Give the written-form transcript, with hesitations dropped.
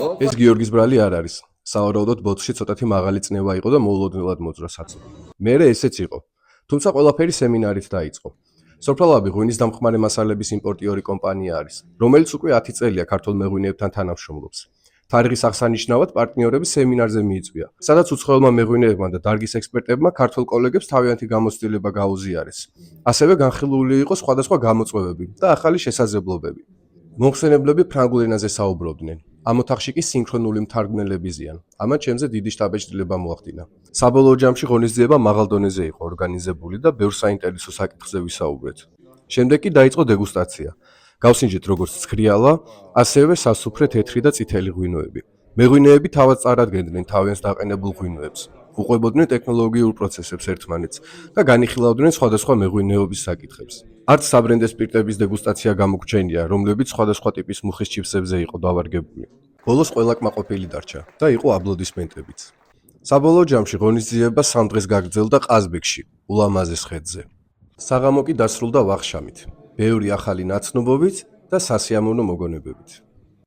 ეს გიორგის ბრალი არ არის. სავარაუდოდ ბოთში ცოტათი მაღალი წნევა იყო და მოულოდნელად მოძრა საცოლე. მერე ესეც იყო. თუმცა ყველაფერი სემინარით დაიწყო. სოფრალაბი ღვინის დამხმარე მასალების იმპორტიორი კომპანია არის, რომელიც უკვე 10 წელია ქართულ მეღვინეებთან თანამშრომლობს. თარიღის აღსანიშნავად პარტნიორები სემინარზე მიიწვია, სადაც უცხოელმა მეღვინეებმა და დარგის ექსპერტებმა ქართულ კოლეგებს თავიანთი გამოცდილება გაუზიარეს. ასევე განხილული იყო სხვადასხვა გამოწვევები და ახალი შესაძლებლობები. მომხსენებლები ფრანგულ ენაზე საუბრობდნენ. ამ ოთახში კი სინქრონული მთარგმნელები ზიან. ამან ჩემზე დიდი შტაბეჭდილება მოახდინა. საბოლოო ჯამში ღონისძიება მაღალ დონეზე იყო ორგანიზებული და ბევრ საინტერესო საკითხზე ვისაუბრეთ. შემდეგ კი დაიწყო დეგუსტაცია. გავსინჯეთ როგორც ცქრიალა, ასევე სასუფრე თეთრი და წითელი ღვინოები. მეღვინეები თავად წარადგენდნენ თავიანთ დაყენებულ ღვინოებს, უყვებოდნენ ტექნოლოგიურ პროცესებს ერთმანეთს და განიხილავდნენ სხვადასხვა მეღვინეობის საკითხებს. არც საბრენდე სპირტების დეგუსტაცია გამოგჩენია, რომლებიც სხვადასხვა ტიპის მუხის ჩიფსებზე იყო დავარგებული. ბოლოს ყველა კმაყოფილი დარჩა და იყო აპლოდისმენტებიც. საბოლოო ჯამში ღონისძიება 3 დღეს გაგრძელდა ყაზბეგში, ულამაზეს ხედზე. საღამო კი დასრულდა ვახშამით, ბევრი ახალი ნაცნობობით და სასიამოვნო მოგონებებით.